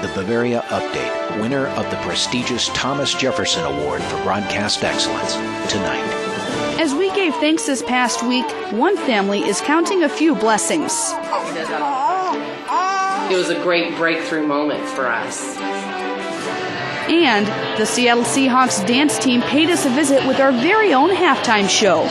the Bavaria Update, winner of the prestigious Thomas Jefferson Award for Broadcast Excellence, tonight. As we gave thanks this past week, one family is counting a few blessings. It was a great breakthrough moment for us. And the Seattle Seahawks dance team paid us a visit with our very own halftime show.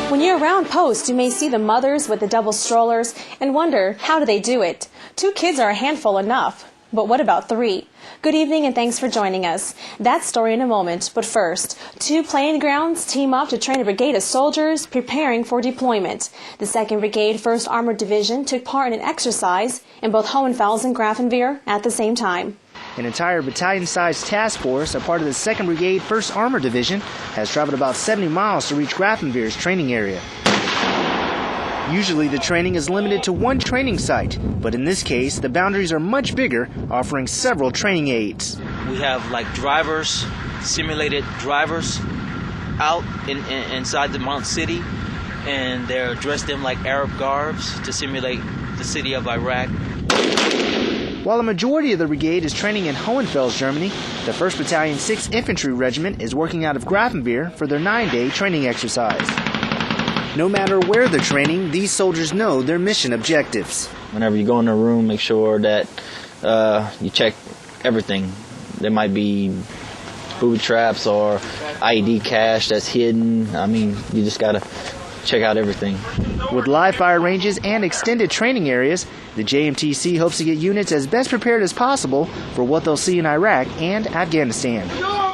When you're around Post, you may see the mothers with the double strollers and wonder, how do they do it? 2 kids are a handful enough. But what about 3? Good evening and thanks for joining us. That story in a moment, but first, 2 playing grounds team up to train a brigade of soldiers preparing for deployment. The 2nd Brigade, 1st Armored Division, took part in an exercise in both Hohenfels and Grafenwoehr at the same time. An entire battalion-sized task force, a part of the 2nd Brigade, 1st Armored Division, has traveled about 70 miles to reach Grafenwoehr's training area. Usually the training is limited to one training site, but in this case the boundaries are much bigger, offering several training aids. We have like drivers, simulated drivers out inside the Mount City, and they're dressed in like Arab garbs to simulate the city of Iraq. While a majority of the brigade is training in Hohenfels, Germany, the 1st Battalion 6th Infantry Regiment is working out of Grafenwoehr for their 9-day training exercise. No matter where they're training, these soldiers know their mission objectives. Whenever you go in a room, make sure that you check everything. There might be booby traps or IED cache that's hidden. I mean, you just gotta check out everything. With live fire ranges and extended training areas, the JMTC hopes to get units as best prepared as possible for what they'll see in Iraq and Afghanistan.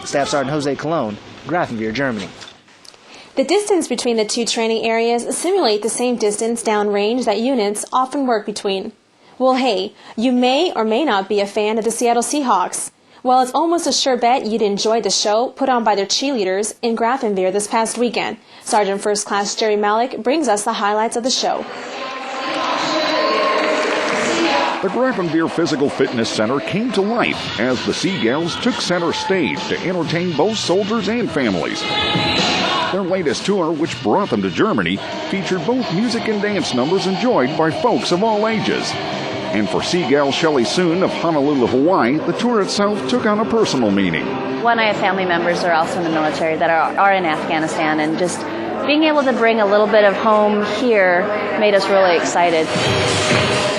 Staff Sergeant Jose Colon, Grafenwoehr, Germany. The distance between the 2 training areas simulate the same distance downrange that units often work between. Well, hey, you may or may not be a fan of the Seattle Seahawks. Well, it's almost a sure bet you'd enjoy the show put on by their cheerleaders in Grafenwoehr this past weekend. Sergeant First Class Jerry Malik brings us the highlights of the show. The Grafenwoehr Physical Fitness Center came to life as the Seagals took center stage to entertain both soldiers and families. Their latest tour, which brought them to Germany, featured both music and dance numbers enjoyed by folks of all ages. And for Seagal Shelley Soon of Honolulu, Hawaii, the tour itself took on a personal meaning. One, I have family members who are also in the military that are in Afghanistan, and just being able to bring a little bit of home here made us really excited.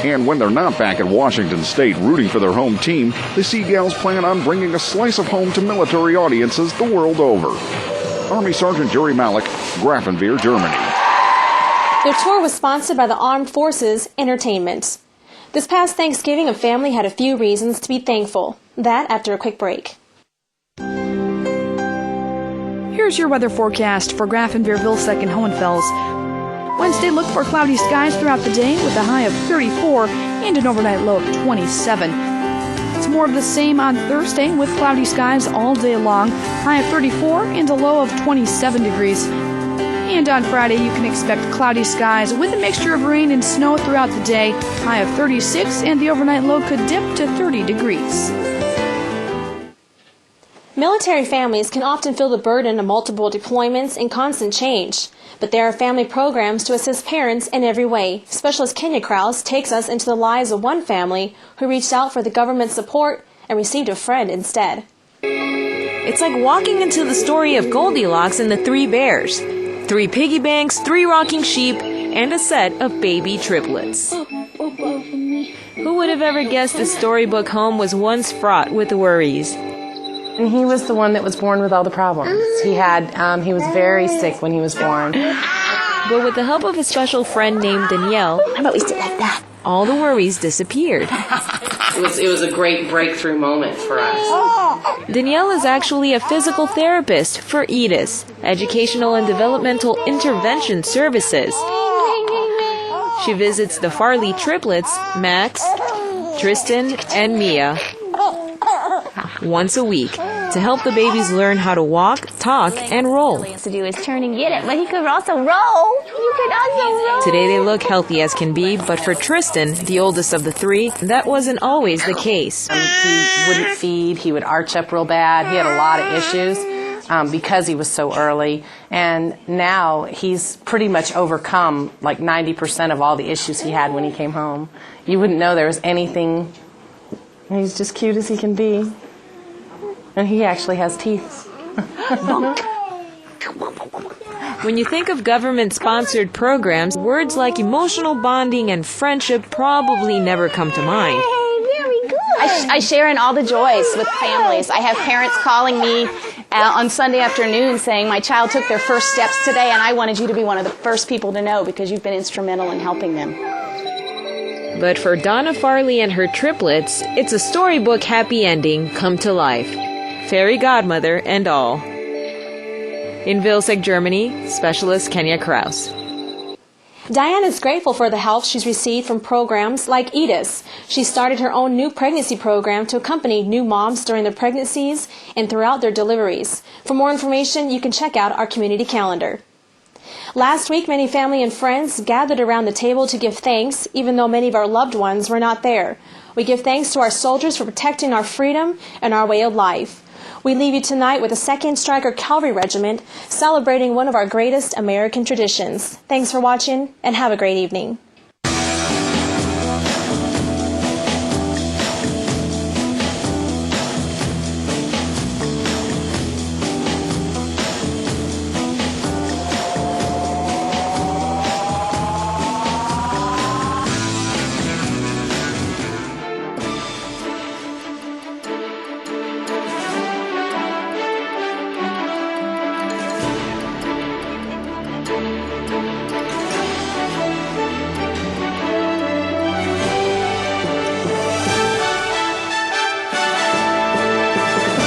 And when they're not back at Washington State rooting for their home team, the Seagals plan on bringing a slice of home to military audiences the world over. Army Sergeant Jerry Malik, Grafenwoehr, Germany. Their tour was sponsored by the Armed Forces Entertainment. This past Thanksgiving, a family had a few reasons to be thankful. That after a quick break. Here's your weather forecast for Grafenwoehr, Vilseck, and Hohenfels. Wednesday, look for cloudy skies throughout the day with a high of 34 and an overnight low of 27. It's more of the same on Thursday with cloudy skies all day long, high of 34 and a low of 27 degrees. And on Friday, you can expect cloudy skies with a mixture of rain and snow throughout the day, high of 36 and the overnight low could dip to 30 degrees. Military families can often feel the burden of multiple deployments and constant change. But there are family programs to assist parents in every way. Specialist Kenya Krause takes us into the lives of one family who reached out for the government support and received a friend instead. It's like walking into the story of Goldilocks and the 3 bears. 3 piggy banks, 3 rocking sheep, and a set of baby triplets. Who would have ever guessed the storybook home was once fraught with worries? And he was the one that was born with all the problems. He was very sick when he was born. But with the help of a special friend named Danielle, all the worries disappeared. It was a great breakthrough moment for us. Danielle is actually a physical therapist for EDIS, Educational and Developmental Intervention Services. She visits the Farley triplets, Max, Tristan, and Mia, once a week. to help the babies learn how to walk, talk, and roll. To do is turn and get it, but he could also roll. You could also roll. Today they look healthy as can be, but for Tristan, the oldest of the three, that wasn't always the case. He wouldn't feed. He would arch up real bad. He had a lot of issues because he was so early. And now he's pretty much overcome like 90% of all the issues he had when he came home. You wouldn't know there was anything. He's just cute as he can be. And he actually has teeth. When you think of government-sponsored programs, words like emotional bonding and friendship probably never come to mind. I share in all the joys with families. I have parents calling me on Sunday afternoon saying, my child took their first steps today and I wanted you to be one of the first people to know because you've been instrumental in helping them. But for Donna Farley and her triplets, it's a storybook happy ending come to life. Fairy godmother and all. In Vilseck, Germany, specialist Kenya Kraus. Diane is grateful for the help she's received from programs like EDIS. She started her own new pregnancy program to accompany new moms during their pregnancies and throughout their deliveries. For more information, you can check out our community calendar. Last week, many family and friends gathered around the table to give thanks, even though many of our loved ones were not there. We give thanks to our soldiers for protecting our freedom and our way of life. We leave you tonight with the 2nd Stryker Cavalry Regiment celebrating one of our greatest American traditions. Thanks for watching and have a great evening.